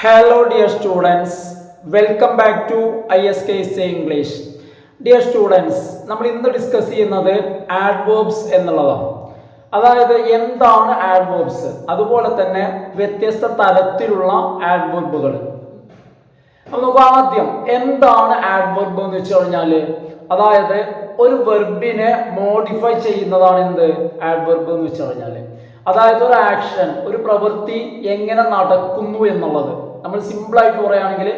Hello dear students, welcome back to ISKC English. Dear students, നമ്മൾ ഇന്ന് discuss ചെയ്യുന്നത് adverbs എന്നുള്ളതാണ്. അതായത് എന്താണ് ആഡ്വേർബ്സ്, അതുപോലെ തന്നെ വ്യത്യസ്ത തരത്തിലുള്ള ആഡ്വേർബുകൾ. അപ്പോൾ നമുക്ക് ആദ്യം എന്താണ് ആഡ്വേർബ് എന്ന് വെച്ച് കഴിഞ്ഞാൽ, അതായത് ഒരു വെർബിനെ മോഡിഫൈ ചെയ്യുന്നതാണ് എന്ത് ആഡ്വേർബ് എന്ന് വെച്ച് കഴിഞ്ഞാൽ. അതായത് ഒരു ആക്ഷൻ, ഒരു പ്രവൃത്തി എങ്ങനെ നടക്കുന്നു എന്നുള്ളത്. നമ്മൾ സിമ്പിളായിട്ട് പറയുകയാണെങ്കിൽ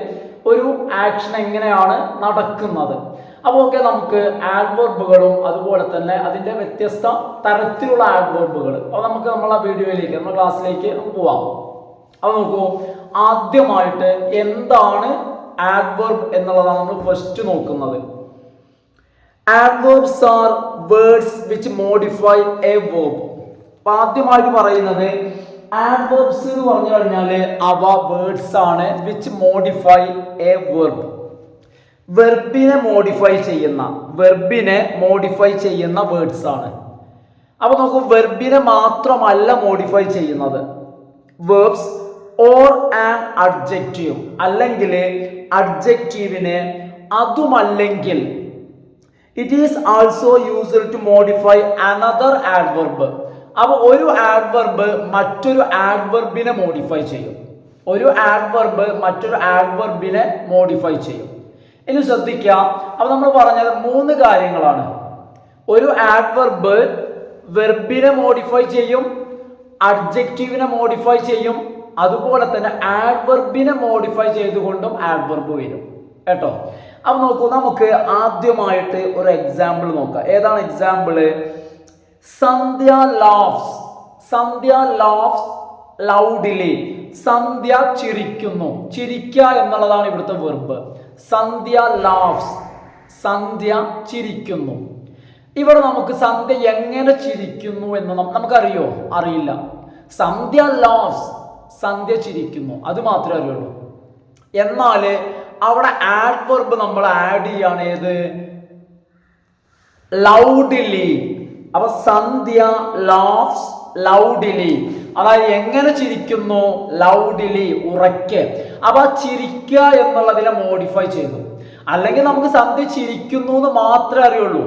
ഒരു ആക്ഷൻ എങ്ങനെയാണ് നടക്കുന്നത്. അപ്പോൾ ഓക്കെ, നമുക്ക് ആഡ്വേർബുകളും അതുപോലെ തന്നെ അതിൻ്റെ വ്യത്യസ്ത തരത്തിലുള്ള ആഡ്വേർബുകൾ അപ്പോൾ നമുക്ക് നമ്മളെ വീഡിയോയിലേക്ക്, നമ്മുടെ ക്ലാസ്സിലേക്ക് നമുക്ക് പോവാം. അപ്പോൾ നോക്കൂ, ആദ്യമായിട്ട് എന്താണ് ആഡ്വേർബ് എന്നുള്ളതാണ് നമ്മൾ ഫസ്റ്റ് നോക്കുന്നത്. Adverbs R words which modify A verb. അപ്പൊ ആദ്യമായിട്ട് പറയുന്നത് ആഡ്വേർബ്സ് എന്ന് പറഞ്ഞു കഴിഞ്ഞാൽ അവ വേർഡ്സ് ആണ് വിച്ച് മോഡിഫൈ എ വെർബ്. വെർബിനെ മോഡിഫൈ ചെയ്യുന്ന വേർഡ്സ് ആണ്. അപ്പൊ നമുക്ക് വെർബിനെ മാത്രമല്ല മോഡിഫൈ ചെയ്യുന്നത്, വേർബ്സ് ഓർ ആൻ അഡ്ജക്റ്റീവ്, അല്ലെങ്കിൽ അഡ്ജക്റ്റീവിനെ, അതുമല്ലെങ്കിൽ it is also used to modify another adverb. അപ്പോൾ ഒരു ആഡ്വർബ് മറ്റൊരു ആഡ്വർബിനെ മോഡിഫൈ ചെയ്യും. മോഡിഫൈ ചെയ്യും. ഇനി ശ്രദ്ധിക്കുക, അപ്പോൾ നമ്മൾ പറഞ്ഞത് 3 കാര്യങ്ങളാണ്. ഒരു ആഡ്വർബ് വെർബിനെ മോഡിഫൈ ചെയ്യും, അഡ്ജക്റ്റീവിനെ മോഡിഫൈ ചെയ്യും, അതുപോലെ തന്നെ ആഡ്വർബിനെ മോഡിഫൈ ചെയ്തുകൊണ്ടും ആഡ്വർബ് വരും കേട്ടോ. അപ്പോൾ നോക്കൂ, നമുക്ക് ആദ്യമായിട്ട് ഒരു എക്സാമ്പിൾ നോക്കാം. ഏതാണ് എക്സാമ്പിള്? സന്ധ്യ ലാഫ്സ് ലൗഡ്ലി. സന്ധ്യ ചിരിക്കുന്നു. ചിരിക്കുക എന്നുള്ളതാണ് ഇവിടുത്തെ വെർബ്. സന്ധ്യ ലാഫ്സ്, സന്ധ്യ ചിരിക്കുന്നു. ഇവിടെ നമുക്ക് സന്ധ്യ എങ്ങനെ ചിരിക്കുന്നു എന്ന് നമുക്കറിയോ? അറിയില്ല. സന്ധ്യ ലാഫ്സ്, സന്ധ്യ ചിരിക്കുന്നു, അത് മാത്രമേ അറിയുള്ളൂ. എന്നാൽ അവിടെ ആഡ്വർബ് നമ്മൾ ആഡ് ചെയ്യാണ്. ഏത്? ലൗഡ്ലി. അപ്പൊ സന്ധ്യ ലാഫ്സ് ലൗഡ്ലി, അതായത് എങ്ങനെ ചിരിക്കുന്നു? ലൗഡ്ലി, ഉറക്കെ. അപ്പൊ ചിരിക്കുക എന്നുള്ളതിനെ മോഡിഫൈ ചെയ്തു. അല്ലെങ്കിൽ നമുക്ക് സന്ധ്യ ചിരിക്കുന്നു എന്ന് മാത്രമേ അറിയുള്ളൂ.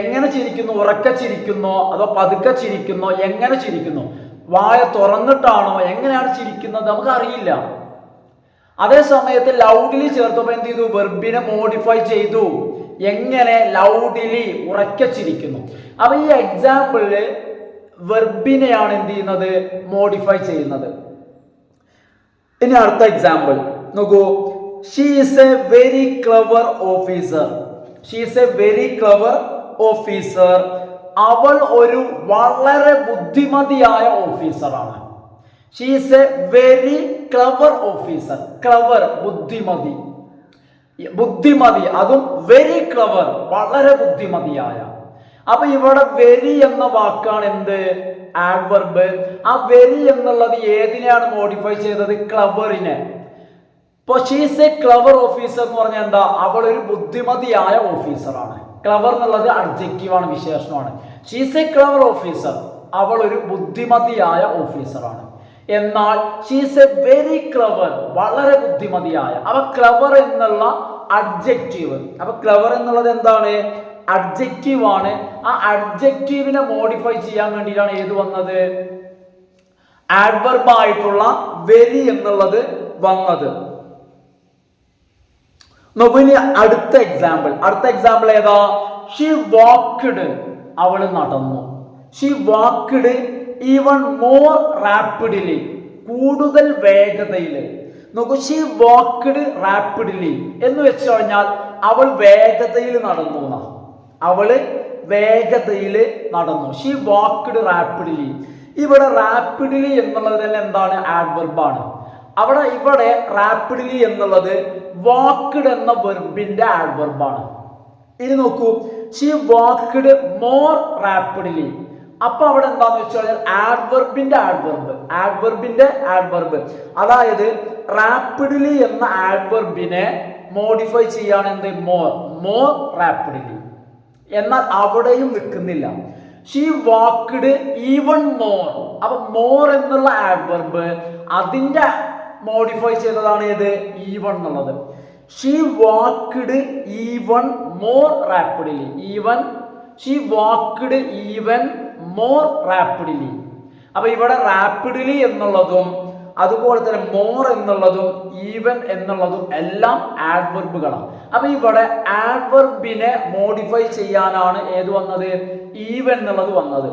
എങ്ങനെ ചിരിക്കുന്നു? ഉറക്കെ ചിരിക്കുന്നോ അതോ പതുക്കെ ചിരിക്കുന്നോ? എങ്ങനെ ചിരിക്കുന്നു? വായ തുറന്നിട്ടാണോ? എങ്ങനെയാണ് ചിരിക്കുന്നത്? നമുക്ക് അറിയില്ല. അതേ സമയത്ത് ലൗഡ്ലി ചേർത്തപ്പോൾ എന്ത് ചെയ്തു? വെർബിനെ മോഡിഫൈ ചെയ്തു. എങ്ങനെ? ലൗഡ്ലി, ഉറക്കെ ചിരിക്കുന്നു. അപ്പൊ ഈ എക്സാമ്പിളില് വെർബിനെയാണ് എന്ത് ചെയ്യുന്നത്? മോഡിഫൈ ചെയ്യുന്നത്. ഇനി അടുത്ത എക്സാമ്പിൾ നോക്കൂ. She is a very clever officer. അവൾ ഒരു വളരെ ബുദ്ധിമതിയായ ഓഫീസറാണ്. She is a very clever officer. Clever, ബുദ്ധിമതി, അതും വെരി ക്ലവർ, വളരെ ബുദ്ധിമതിയായ. അപ്പൊ ഇവിടെ വെരി എന്ന വാക്കാണ് എന്ത്? ആഡ്വർബ്. ആ വെരി എന്നുള്ളത് ഏതിനെയാണ് മോഡിഫൈ ചെയ്തത്? ക്ലവറിനെ. ഇപ്പൊ ഷീസ് എ ക്ലവർ ഓഫീസർ എന്ന് പറഞ്ഞാൽ എന്താ? അവൾ ഒരു ബുദ്ധിമതിയായ ഓഫീസറാണ്. ക്ലവർ എന്നുള്ളത് അഡ്ജക്റ്റീവാണ്, വിശേഷണമാണ്. ഷീസ് എ ക്ലവർ ഓഫീസർ, അവൾ ഒരു ബുദ്ധിമതിയായ ഓഫീസറാണ്. എന്നാൽ ഷീസ് എ വെരി ക്ലവർ, വളരെ ബുദ്ധിമതിയായ. അപ്പൊ ക്ലവർ എന്നുള്ള അഡ്ജക്റ്റീവ്, അപ്പൊ ക്ലവർ എന്നുള്ളത് എന്താണ്? അഡ്ജക്റ്റീവ് ആണ്. ആ അഡ്ജക്റ്റീവിനെ മോഡിഫൈ ചെയ്യാൻ വേണ്ടിയിട്ടാണ് ഏത് വന്നത്? ആഡ്വർബ് ആയിട്ടുള്ള വെരി എന്നുള്ളത് വന്നത്. നോക്കൂ, ഇനി അടുത്ത എക്സാമ്പിൾ ഏതാ? ഷീ വാക്ക്ഡ്, അവൾ നടന്നു. She walked even more rapidly, കൂടുതൽ വേഗതയിൽ. നോക്കൂ, ഷീ വാക്ക്ഡ് റാപ്പിഡ്ലി എന്ന് വെച്ച് കഴിഞ്ഞാൽ അവൾ വേഗതയിൽ നടന്നു. She walked rapidly. ഇവിടെ റാപ്പിഡ്ലി എന്നുള്ളത് തന്നെ എന്താണ്? ആഡ്വർബാണ്. ഇവിടെ റാപ്പിഡ്ലി എന്നുള്ളത് വാക്ക്ഡ് എന്ന വെർബിന്റെ ആഡ്വർബാണ്. ഇനി നോക്കൂ, ഷീ വാക്ക്ഡ് മോർ റാപ്പിഡ്ലി. അപ്പൊ അവിടെ എന്താന്ന് വെച്ചാൽ ആഡ്വർബിന്റെ ആഡ്വർബ്. അതായത് റാപ്പിഡ്ലി എന്ന ആഡ്വർബിനെ മോഡിഫൈ ചെയ്യാണ് എന്ത്? More rapidly. എന്നാൽ അവിടെയും നിൽക്കുന്നില്ല. She walked even more. അപ്പൊ മോർ എന്നുള്ള ആഡ്വർബ് അതിന്റെ മോഡിഫൈ ചെയ്തതാണ് ഏത് ഈവൺ എന്നുള്ളത്. She walked even more rapidly. She walked even more rapidly. അപ്പൊ ഇവിടെ റാപ്പിഡ്ലി എന്നുള്ളതും അതുപോലെ തന്നെ മോർ എന്നുള്ളതും ഈവൻ എന്നുള്ളതും എല്ലാം ആഡ്വർബുകളാണ്. അപ്പൊ ഇവിടെ ആഡ്വർബിനെ മോഡിഫൈ ചെയ്യാനാണ് ഏത് വന്നത്? ഈവൻ എന്നുള്ളത് വന്നത്.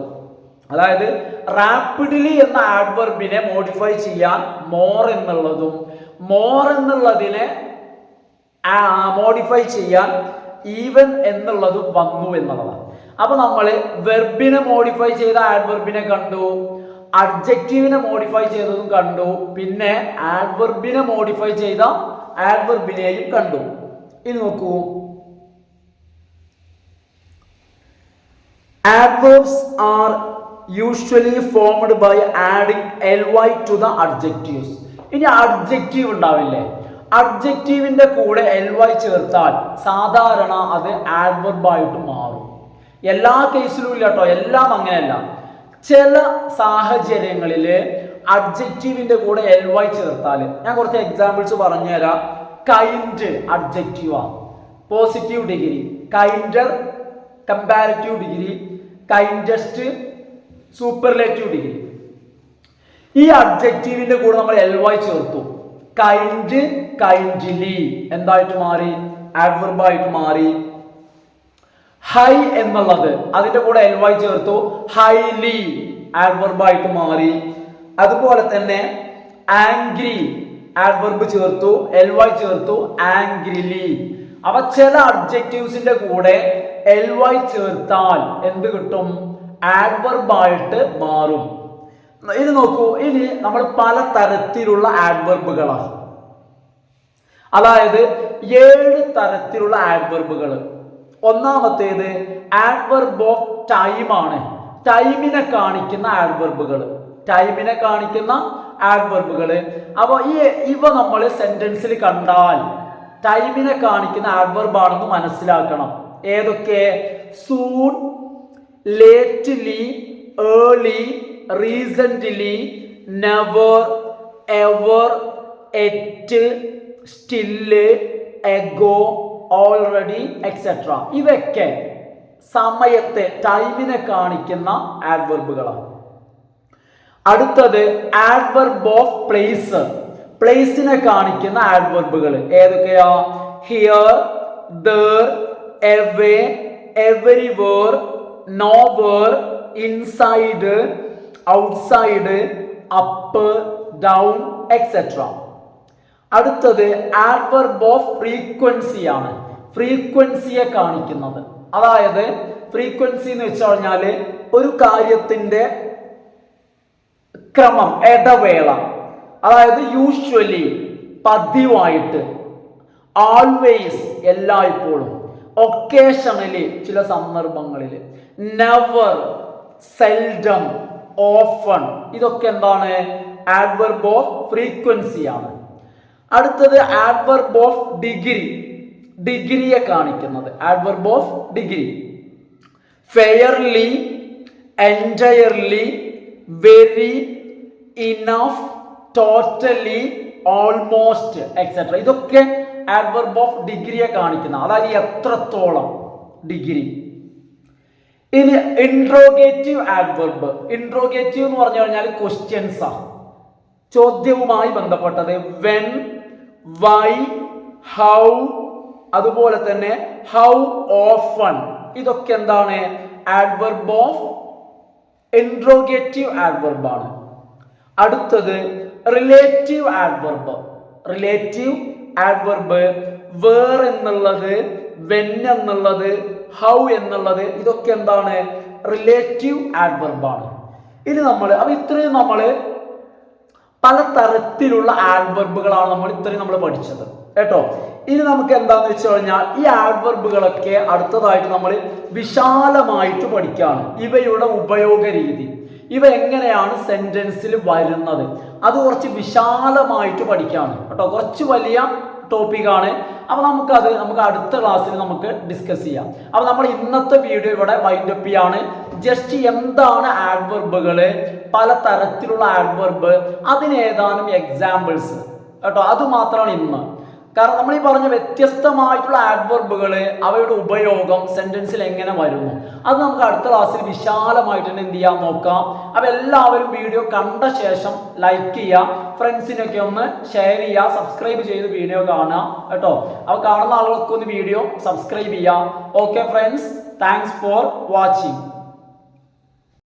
അതായത് റാപ്പിഡ്ലി എന്ന ആഡ്വർബിനെ മോഡിഫൈ ചെയ്യാൻ മോർ എന്നുള്ളതും മോർ എന്നുള്ളതിനെ മോഡിഫൈ ചെയ്യാൻ ഈവൻ എന്നുള്ളതും വന്നു എന്നുള്ളതാണ്. അപ്പൊ നമ്മൾ വെർബിനെ മോഡിഫൈ ചെയ്ത ആഡ്വർബിനെ കണ്ടു, അഡ്ജക്റ്റീവിനെ മോഡിഫൈ ചെയ്തതും കണ്ടു, പിന്നെ ആഡ്വർബിനെ മോഡിഫൈ ചെയ്ത ആഡ്വർബിനെയും കണ്ടു. ഇനി നോക്കൂ, adverbs are usually formed by adding ly to the adjectives. ഇനി അഡ്ജക്റ്റീവ് ഉണ്ടാവില്ലേ, അഡ്ജക്റ്റീവിന്റെ കൂടെ ly ചേർത്താൽ സാധാരണ അത് ആഡ്വർബ് ആയിട്ട് മാറും. എല്ലാ കേസിലും ഇല്ല കേട്ടോ, എല്ലാം അങ്ങനെയല്ല. ചില സാഹചര്യങ്ങളിൽ അഡ്ജക്റ്റീവിന്റെ കൂടെ ly ചേർത്താൽ, ഞാൻ കുറച്ച് എക്സാമ്പിൾസ് പറഞ്ഞുതരാം. കൈൻഡ് അഡ്ജക്റ്റീവാണ്, positive degree. Kinder comparative degree. Kindest superlative degree. ഈ അഡ്ജക്റ്റീവിന്റെ കൂടെ നമ്മൾ ly ചേർത്തു. കൈൻഡ് കൈൻഡ്ലി എന്തായിട്ട് മാറി? ആഡ്വർബായിട്ട് മാറി. ഹൈ എന്നുള്ളത് അതിന്റെ കൂടെ ly ചേർത്തു, ഹൈലി ആഡ്വർബായിട്ട് മാറി. അതുപോലെ തന്നെ ആംഗ്രി ആഡ്വർബ് ചേർത്തു, ly ചേർത്തു, ആംഗ്രിലി. അപ്പൊ ചില അഡ്ജക്റ്റീവ്സിന്റെ കൂടെ ly ചേർത്താൽ എന്ത് കിട്ടും? ആഡ്വർബായിട്ട് മാറും. ഇത് നോക്കൂ, ഇനി നമ്മൾ പല തരത്തിലുള്ള ആഡ്വർബുകളാണ്. അതായത് 7 തരത്തിലുള്ള ആഡ്വർബുകൾ. ഒന്നാമത്തേത് ആഡ്വർബ് ഓഫ് ടൈം ആണ്. ടൈമിനെ കാണിക്കുന്ന ആഡ്വർബുകൾ, ടൈമിനെ കാണിക്കുന്ന ആഡ്വർബുകൾ. അപ്പോൾ ഇവ നമ്മൾ സെന്റൻസിൽ കണ്ടാൽ ടൈമിനെ കാണിക്കുന്ന ആഡ്വർബ് ആണെന്ന് മനസ്സിലാക്കണം. ഏതൊക്കെ? Soon, lately, early, recently, never, ever, yet, still, ago, already etcetera. ഇവയൊക്കെ സമയത്തെ ടൈമിനെ കാണിക്കുന്ന ആഡ്വർബുകളാണ്. അടുത്തത് ആഡ്വർബ് ഓഫ് പ്ലേസ്, പ്ലേസിനെ കാണിക്കുന്ന ആഡ്വർബുകൾ. ഏതൊക്കെയാ? Here, there, away, everywhere, nowhere, inside, outside, up, down etcetera. അടുത്തത് ആഡ്വർബ് ഓഫ് ഫ്രീക്വൻസി ആണ്, ഫ്രീക്വൻസിയെ കാണിക്കുന്നത്. അതായത് ഫ്രീക്വൻസി എന്ന് വെച്ച് കഴിഞ്ഞാൽ ഒരു കാര്യത്തിന്റെ ക്രമം, ഇടവേള. അതായത് യൂഷ്വലി പതിവായിട്ട്, ആൾവേസ് എല്ലായ്പ്പോഴും, ഒക്കേഷണലി ചില സന്ദർഭങ്ങളിൽ, നെവർ, സെൽഡം, ഓഫൺ. ഇതൊക്കെ എന്താണ്? ആഡ്വർബ് ഓഫ് ഫ്രീക്വൻസി ആണ്. അടുത്തത് ആഡ്വർബ് ഓഫ് ഡിഗ്രി, ഡിഗ്രിയെ കാണിക്കുന്നത്. Adverb of degree. Fairly, entirely, very, enough, totally, almost etcetera. ഇതൊക്കെ ആഡ്വർബ് ഓഫ് ഡിഗ്രിയെ കാണിക്കുന്ന, അതായത് എത്രത്തോളം ഡിഗ്രി. ഇനി ഇൻട്രോഗേറ്റീവ് ആഡ്വർബ്. ഇൻട്രോഗേറ്റീവ് എന്ന് പറഞ്ഞു കഴിഞ്ഞാൽ ക്വസ്റ്റ്യൻസ് ആണ്, ചോദ്യവുമായി ബന്ധപ്പെട്ടത്. വെൻ, വൈ, ഹൗ, അതുപോലെ തന്നെ ഹൗ ഓഫൺ. ഇതൊക്കെ എന്താണ്? ആഡ്വർബ് ഓഫ് ഇൻട്രോഗേറ്റീവ് ആഡ്വർബ് ആണ്. അടുത്തത് relative adverb. Relative adverb where എന്നുള്ളത്, വെൻ എന്നുള്ളത്, ഹൗ എന്നുള്ളത്, ഇതൊക്കെ എന്താണ്? റിലേറ്റീവ് ആഡ്വർബ് ആണ്. ഇനി അപ്പൊ ഇത്രയും നമ്മൾ പല തരത്തിലുള്ള ആഡ്വർബുകളാണ് ഇത്രയും നമ്മൾ പഠിച്ചത് കേട്ടോ. ഇനി നമുക്ക് എന്താന്ന് വെച്ച് കഴിഞ്ഞാൽ ഈ ആഡ്വർബുകളൊക്കെ അടുത്തതായിട്ട് നമ്മൾ വിശാലമായിട്ട് പഠിക്കുകയാണ്. ഇവയുടെ ഉപയോഗ രീതി, ഇവ എങ്ങനെയാണ് സെന്റൻസിൽ വരുന്നത്, അത് കുറച്ച് വിശാലമായിട്ട് പഠിക്കുകയാണ് കേട്ടോ. കുറച്ച് വലിയ ടോപ്പിക്കാണ്. അപ്പൊ നമുക്ക് അടുത്ത ക്ലാസ്സിൽ നമുക്ക് ഡിസ്കസ് ചെയ്യാം. അപ്പൊ നമ്മൾ ഇന്നത്തെ വീഡിയോ ഇവിടെ വൈൻഡപ്പ് ചെയ്യാണ്. ജസ്റ്റ് എന്താണ് ആഡ്വർബുകള്, പല തരത്തിലുള്ള ആഡ്വർബ്, അതിന് ഏതാനും എക്സാമ്പിൾസ് കേട്ടോ. അത് മാത്രമാണ് ഇന്ന്. കാരണം നമ്മൾ ഈ പറഞ്ഞ വ്യത്യസ്തമായിട്ടുള്ള ആഡ്വർബുകൾ, അവയുടെ ഉപയോഗം സെന്റൻസിൽ എങ്ങനെ വരുന്നു, അത് നമുക്ക് അടുത്ത ക്ലാസ്സിൽ വിശാലമായിട്ട് തന്നെ എന്ത് ചെയ്യാൻ നോക്കാം. അപ്പോൾ എല്ലാവരും വീഡിയോ കണ്ട ശേഷം ലൈക്ക് ചെയ്യുക, ഫ്രണ്ട്സിനൊക്കെ ഒന്ന് ഷെയർ ചെയ്യുക, സബ്സ്ക്രൈബ് ചെയ്ത് വീഡിയോ കാണുക കേട്ടോ. അപ്പോൾ കാണുന്ന ആളുകൾക്കൊന്ന് വീഡിയോ സബ്സ്ക്രൈബ് ചെയ്യുക. Okay friends, thanks for watching.